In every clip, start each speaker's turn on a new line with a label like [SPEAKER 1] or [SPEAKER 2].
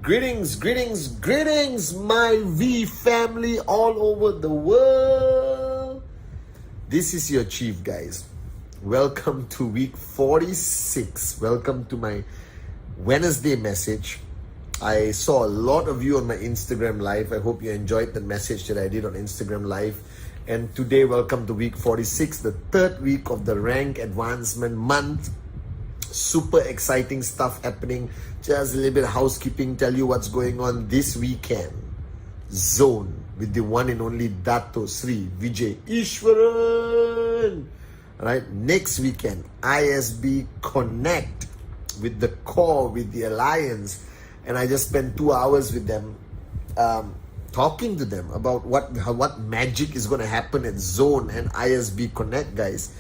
[SPEAKER 1] Greetings, greetings, greetings, my V family all over the world. This is your chief, guys. Welcome to week 46. Welcome to my Wednesday message. I saw a lot of you on my Instagram live. I hope you enjoyed the message that I did on Instagram live. And today, welcome to week 46, the third week of the rank advancement month. Super exciting stuff happening. Just a little bit of housekeeping, tell you what's going on this weekend. Zone with the one and only Dato Sri Vijay Ishwaran. Right, next weekend, ISB Connect with the core, with the alliance. And I just spent 2 hours with them, talking to them about what magic is going to happen at Zone and ISB Connect, guys.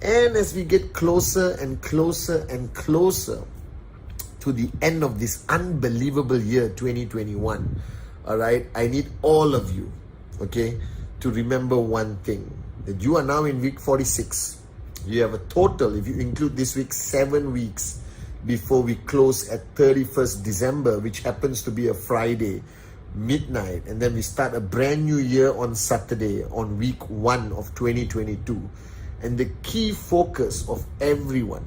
[SPEAKER 1] And as we get closer and closer and closer to the end of this unbelievable year 2021, all right, I need all of you, okay, to remember one thing, that you are now in week 46. You have a total, if you include this week, 7 weeks before we close at 31st December, which happens to be a Friday, midnight. And then we start a brand new year on Saturday, on week 1 of 2022. And the key focus of everyone,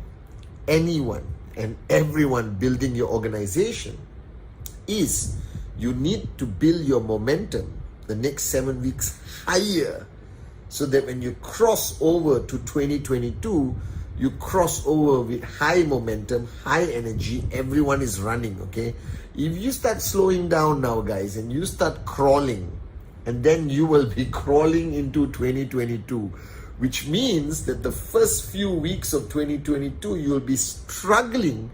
[SPEAKER 1] anyone, and everyone building your organization is you need to build your momentum the next 7 weeks higher, so that when you cross over to 2022, you cross over with high momentum, high energy. Everyone is running, okay? If you start slowing down now, guys, and you start crawling, and then you will be crawling into 2022, which means that the first few weeks of 2022, you'll be struggling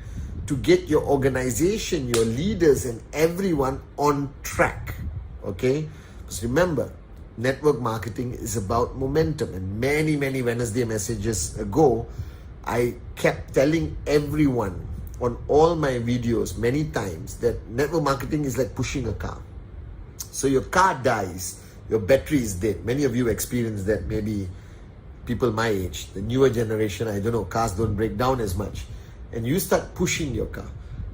[SPEAKER 1] to get your organization, your leaders, and everyone on track, okay? Because remember, network marketing is about momentum. And many Wednesday messages ago, I kept telling everyone on all my videos many times that network marketing is like pushing a car. So your car dies, your battery is dead. Many of you experience that, maybe people my age, the newer generation, I don't know, cars don't break down as much. And you start pushing your car.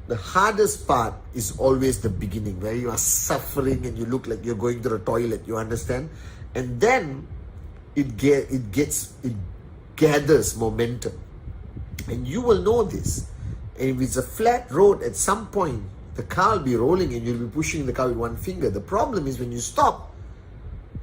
[SPEAKER 1] The hardest part is always the beginning, where you are suffering and you look like you're going to the toilet, you understand? And then it gathers momentum. And you will know this. And if it's a flat road, at some point, the car will be rolling and you'll be pushing the car with one finger. The problem is when you stop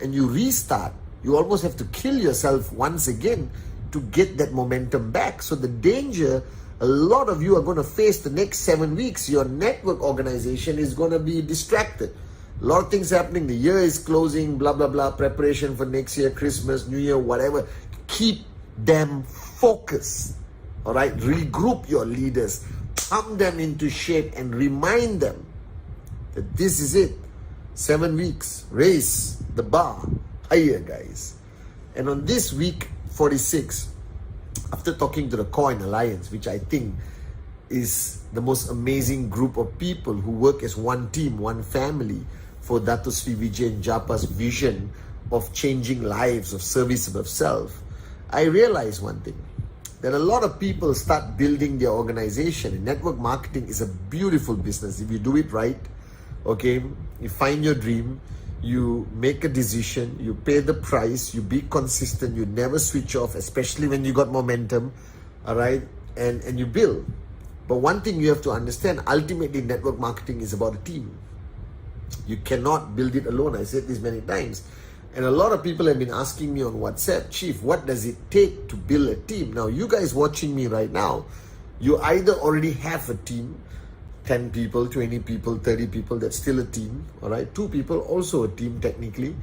[SPEAKER 1] and you restart, you almost have to kill yourself once again to get that momentum back. So the danger a lot of you are going to face the next 7 weeks, your network organization is going to be distracted. A lot of things happening. The year is closing, blah, blah, blah, preparation for next year, Christmas, New Year, whatever. Keep them focused. All right? Regroup your leaders, pump them into shape, and remind them that this is it. 7 weeks, raise the bar higher, guys. And on this week 46, after talking to the Core and Alliance, which I think is the most amazing group of people who work as one team, one family for Dato Sri Vijay and Japa's vision of changing lives, of service above self, I realized one thing, that a lot of people start building their organization. And network marketing is a beautiful business if you do it right, okay? You find your dream, you make a decision, you pay the price, you be consistent, you never switch off, especially when you got momentum, all right? And you build. But one thing you have to understand, ultimately network marketing is about a team. You cannot build it alone. I said this many times. And a lot of people have been asking me on WhatsApp, Chief, what does it take to build a team? Now, you guys watching me right now, you either already have a team, 10 people, 20 people, 30 people, that's still a team, all right? 2 people, also a team technically.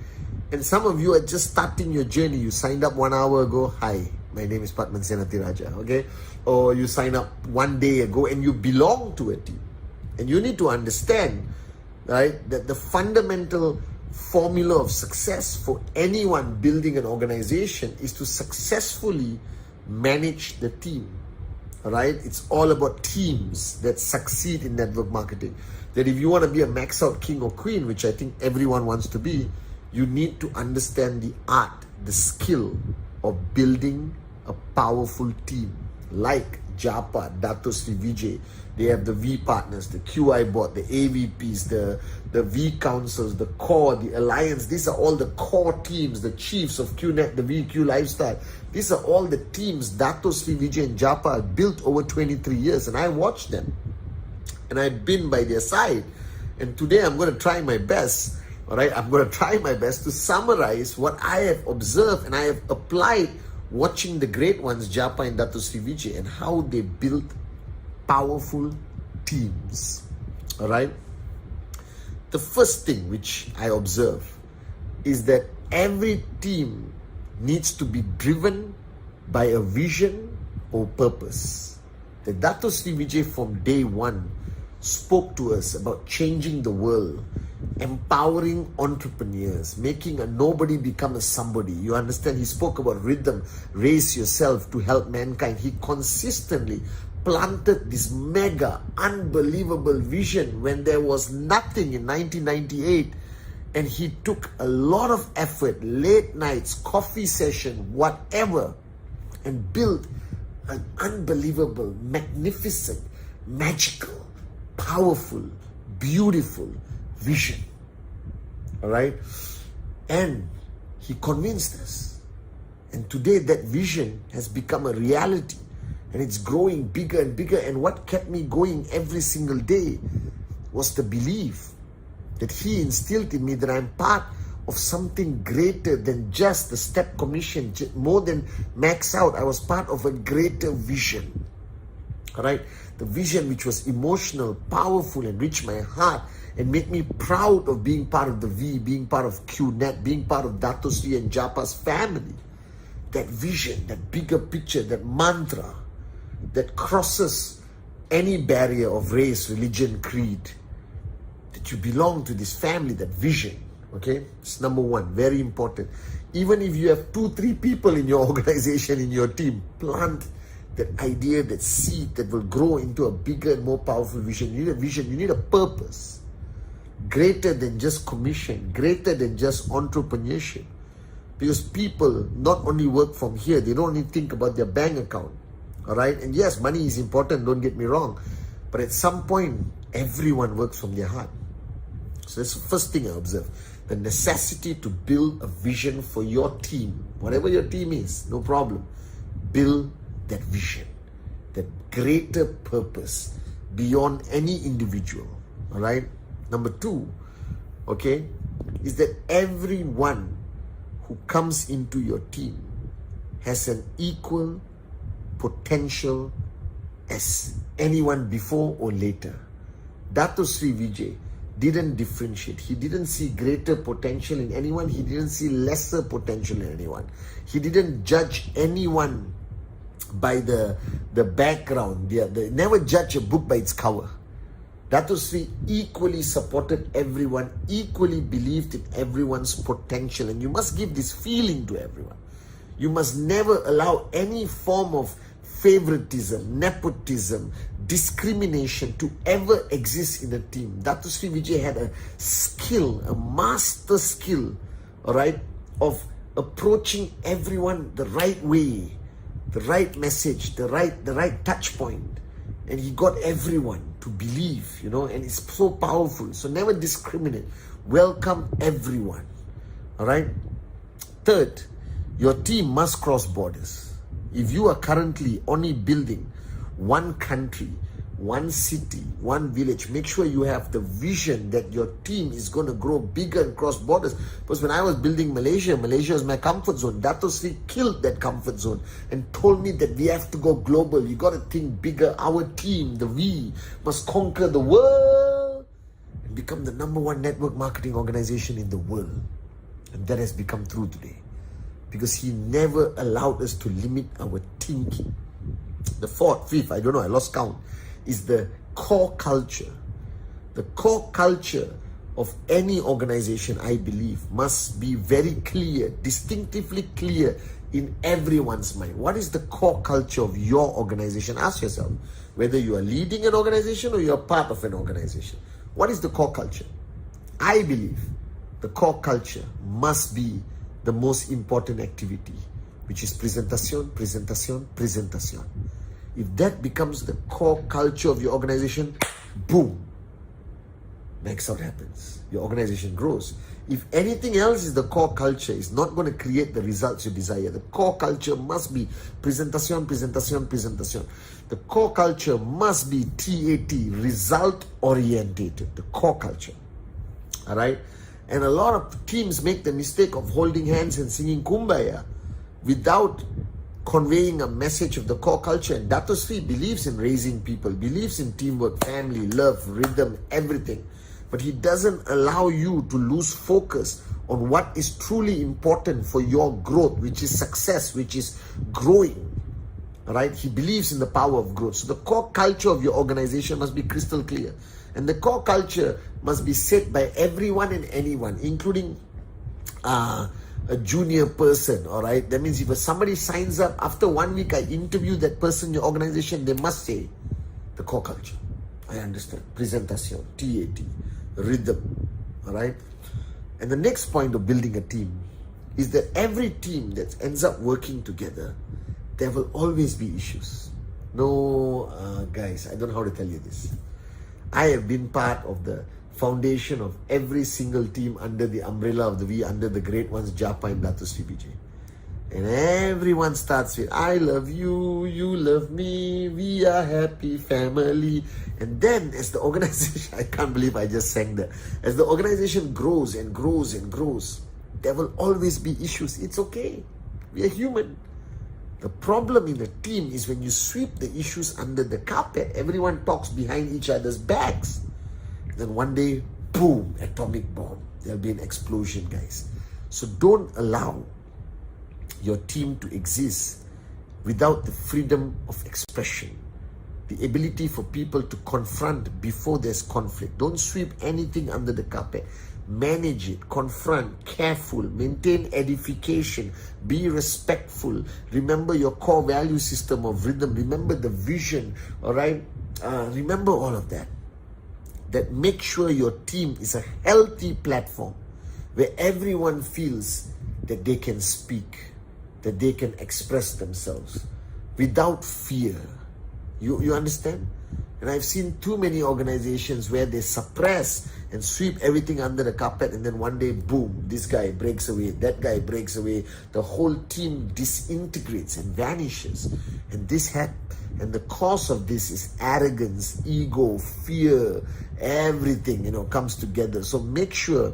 [SPEAKER 1] And some of you are just starting your journey. You signed up 1 hour ago. Hi, my name is Pathman Senathirajah, okay? Or you signed up 1 day ago and you belong to a team. And you need to understand, right, that the fundamental formula of success for anyone building an organization is to successfully manage the team. All right, it's all about teams that succeed in network marketing. That if you want to be a max out king or queen, which I think everyone wants to be, you need to understand the art, the skill of building a powerful team like Japa, Dato Sri Vijay. They have the V partners, the QI board, the AVPs, the V councils, the core, the alliance. These are all the core teams, the chiefs of Qnet, the VQ lifestyle. These are all the teams Dato Sri Vijay and Japa built over 23 years. And I watched them. And I've been by their side. And today I'm going to try my best. All right, I'm going to try my best to summarize what I have observed and I have applied watching the great ones, Japa and Dato Sri Vijay, and how they built powerful teams. All right. The first thing which I observe is that every team needs to be driven by a vision or purpose. The Dato Sri Vijay from day one spoke to us about changing the world, empowering entrepreneurs, making a nobody become a somebody. You understand? He spoke about rhythm, raise yourself to help mankind. He consistently planted this mega, unbelievable vision when there was nothing in 1998. And he took a lot of effort, late nights, coffee session, whatever, and built an unbelievable, magnificent, magical, powerful, beautiful vision. All right? And he convinced us. And today that vision has become a reality. And it's growing bigger and bigger. And what kept me going every single day was the belief that he instilled in me that I'm part of something greater than just the step commission, more than max out. I was part of a greater vision. All right? The vision which was emotional, powerful, and reached my heart and made me proud of being part of the V, being part of Qnet, being part of Dato Sri and Japa's family. That vision, that bigger picture, that mantra that crosses any barrier of race, religion, creed, that you belong to this family, that vision. Okay, it's number one, very important. Even if you have 2-3 people in your organization, in your team, plant that idea, that seed that will grow into a bigger and more powerful vision. You need a vision, you need a purpose greater than just commission, greater than just entrepreneurship. Because people not only work from here, they don't only think about their bank account. All right, and yes, money is important, don't get me wrong, but at some point everyone works from their heart. So that's the first thing I observe, the necessity to build a vision for your team. Whatever your team is, no problem. Build that vision, that greater purpose beyond any individual. All right. Number two, okay, is that everyone who comes into your team has an equal potential as anyone before or later. Dato Sri Vijay didn't differentiate. He didn't see greater potential in anyone. He didn't see lesser potential in anyone. He didn't judge anyone by the background. They never judge a book by its cover. Dato Sri equally supported everyone, equally believed in everyone's potential. And you must give this feeling to everyone. You must never allow any form of favoritism, nepotism, discrimination to ever exist in a team. Dato Sri Vijay had a skill, a master skill, all right, of approaching everyone the right way, the right message, the right touch point. And he got everyone to believe, and it's so powerful. So never discriminate. Welcome everyone. All right. Third, your team must cross borders. If you are currently only building one country, one city, one village, make sure you have the vision that your team is going to grow bigger and cross borders. Because when I was building Malaysia was my comfort zone. Dato Sri killed that comfort zone and told me that we have to go global. We got to think bigger. Our team, the V, must conquer the world and become the #1 network marketing organization in the world. And that has become true today. Because he never allowed us to limit our thinking. The fifth, I don't know, I lost count, is the core culture. The core culture of any organization, I believe, must be very clear, distinctively clear in everyone's mind. What is the core culture of your organization? Ask yourself, whether you are leading an organization or you are part of an organization. What is the core culture? I believe the core culture must be the most important activity, which is presentation. If that becomes the core culture of your organization, boom, max out happens. Your organization grows. If anything else is the core culture, it's not going to create the results you desire. The core culture must be presentación, presentación, presentación. The core culture must be TAT, result orientated. The core culture. All right? And a lot of teams make the mistake of holding hands and singing Kumbaya without conveying a message of the core culture. And Dato Sri believes in raising people, believes in teamwork, family, love, rhythm, everything. But he doesn't allow you to lose focus on what is truly important for your growth, which is success, which is growing. All right? He believes in the power of growth. So the core culture of your organization must be crystal clear. And the core culture must be set by everyone and anyone, including a junior person. All right? That means if somebody signs up, after 1 week I interview that person in your organization, they must say the core culture. I understand. Presentation, TAT, rhythm. All right? And the next point of building a team is that every team that ends up working together, there will always be issues. No, guys, I don't know how to tell you this. I have been part of the foundation of every single team under the umbrella of the V, under the great ones, Japa and Dato Sri BJ. And everyone starts with, I love you, you love me, we are happy family. And then as the organization, I can't believe I just sang that. As the organization grows and grows and grows, there will always be issues. It's okay. We are human. The problem in a team is when you sweep the issues under the carpet, everyone talks behind each other's backs. Then one day, boom, atomic bomb. There'll be an explosion, guys. So don't allow your team to exist without the freedom of expression, the ability for people to confront before there's conflict. Don't sweep anything under the carpet. Manage it, confront, careful, maintain edification, be respectful. Remember your core value system of rhythm. Remember the vision, all right? Remember all of that. That make sure your team is a healthy platform where everyone feels that they can speak, that they can express themselves without fear. You understand? And I've seen too many organizations where they suppress and sweep everything under the carpet, and then one day, boom, this guy breaks away, that guy breaks away. The whole team disintegrates and vanishes. And and the cause of this is arrogance, ego, fear, everything, comes together. So make sure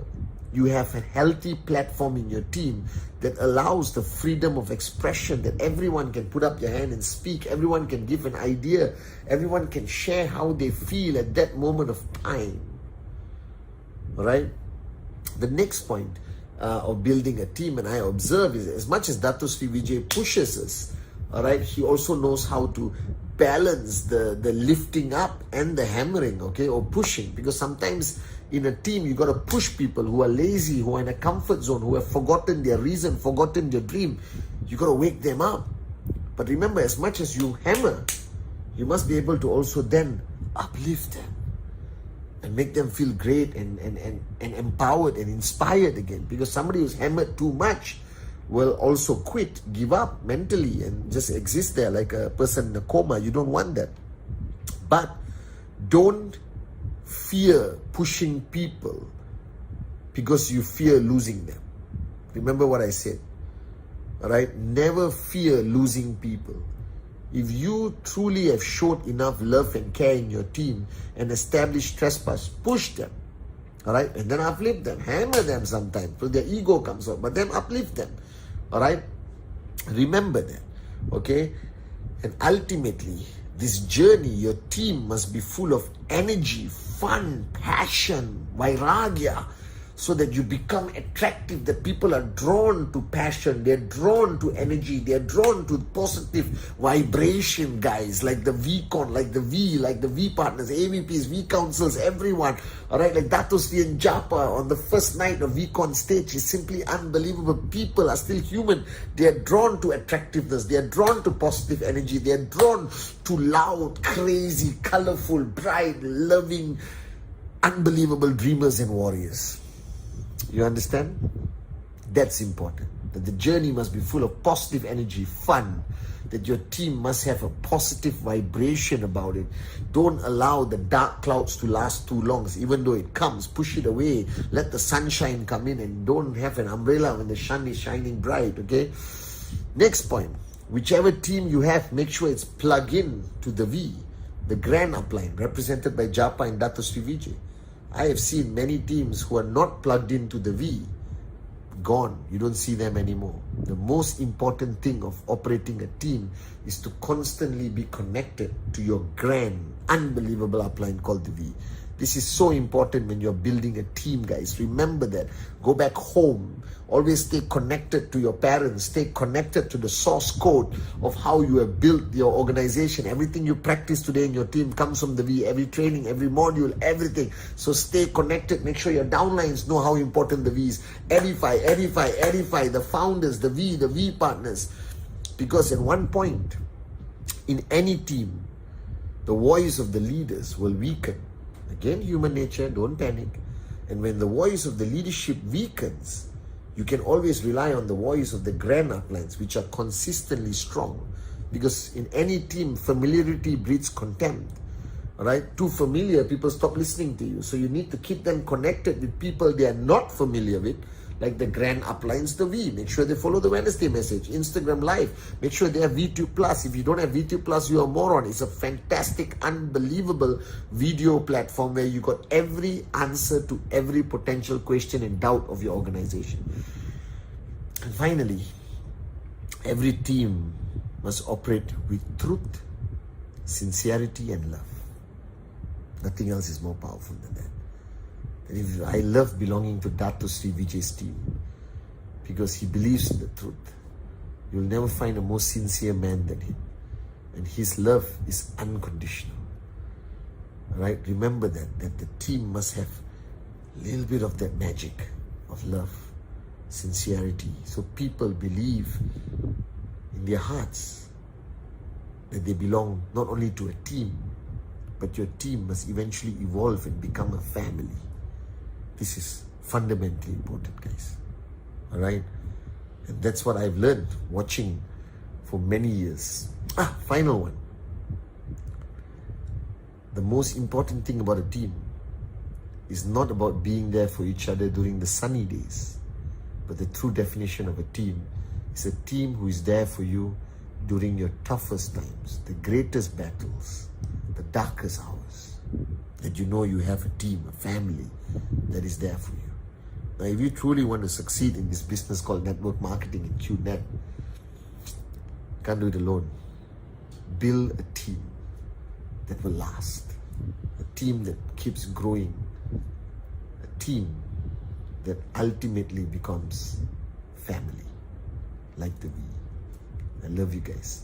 [SPEAKER 1] you have a healthy platform in your team that allows the freedom of expression, that everyone can put up their hand and speak, everyone can give an idea, everyone can share how they feel at that moment of time. All right? The next point of building a team, and I observe, is as much as Dato Sri Vijay pushes us, all right, he also knows how to balance the lifting up and the hammering, okay, or pushing. Because sometimes in a team, you got to push people who are lazy, who are in a comfort zone, who have forgotten their reason, forgotten their dream. You got to wake them up. But remember, as much as you hammer, you must be able to also then uplift them and make them feel great and empowered and inspired again. Because somebody who's hammered too much will also quit, give up mentally, and just exist there like a person in a coma. You don't want that. But don't fear pushing people because you fear losing them. Remember what I said. All right? Never fear losing people. If you truly have showed enough love and care in your team and established trespass, push them. All right? And then uplift them. Hammer them sometimes so their ego comes out. But then uplift them. All right? Remember that. Okay? And ultimately, this journey, your team must be full of energy, fun, passion, vairagya, so that you become attractive, that people are drawn to passion, they're drawn to energy, they're drawn to positive vibration, guys, like the VCon, like the V partners, AVPs, V councils, everyone, all right, like Dato Sri and Japa on the first night of VCon stage is simply unbelievable. People are still human. They are drawn to attractiveness, they are drawn to positive energy, they are drawn to loud, crazy, colorful, bright, loving, unbelievable dreamers and warriors. You understand? That's important. That the journey must be full of positive energy, fun. that your team must have a positive vibration about it. Don't allow the dark clouds to last too long. Even though it comes, push it away. Let the sunshine come in, and don't have an umbrella when the sun is shining bright, okay? Next point, whichever team you have, make sure it's plugged in to the V, the grand upline, represented by Japa and Dato Sri Vijay. I have seen many teams who are not plugged into the V, gone. You don't see them anymore. The most important thing of operating a team is to constantly be connected to your grand, unbelievable upline called the V. This is so important when you're building a team, guys. Remember that. Go back home. Always stay connected to your parents. Stay connected to the source code of how you have built your organization. Everything you practice today in your team comes from the V. Every training, every module, everything. So stay connected. Make sure your downlines know how important the V is. Edify the founders, the V partners. Because at one point, in any team, the voice of the leaders will weaken. Again, human nature, don't panic. And when the voice of the leadership weakens, you can always rely on the voice of the grand uplines, which are consistently strong. Because in any team, familiarity breeds contempt. All right? Too familiar, people stop listening to you. So you need to keep them connected with people they are not familiar with, like the grand uplines, the V. Make sure they follow the Wednesday message, Instagram Live. Make sure they have VTube Plus. If you don't have VTube Plus, you're a moron. It's a fantastic, unbelievable video platform where you got every answer to every potential question and doubt of your organization. And finally, every team must operate with truth, sincerity, and love. Nothing else is more powerful than that. I love belonging to Dato Sri Vijay's team because he believes in the truth. You'll never find a more sincere man than him. And his love is unconditional. Right? Remember that the team must have a little bit of that magic of love, sincerity. So people believe in their hearts that they belong not only to a team, but your team must eventually evolve and become a family. This is fundamentally important, guys. All right? And that's what I've learned watching for many years. Final one. The most important thing about a team is not about being there for each other during the sunny days, but the true definition of a team is a team who is there for you during your toughest times, the greatest battles, the darkest hours. That you know you have a team, a family that is there for you. Now, if you truly want to succeed in this business called network marketing in Qnet, can't do it alone. Build a team that will last, a team that keeps growing, a team that ultimately becomes family, like the V. I love you guys.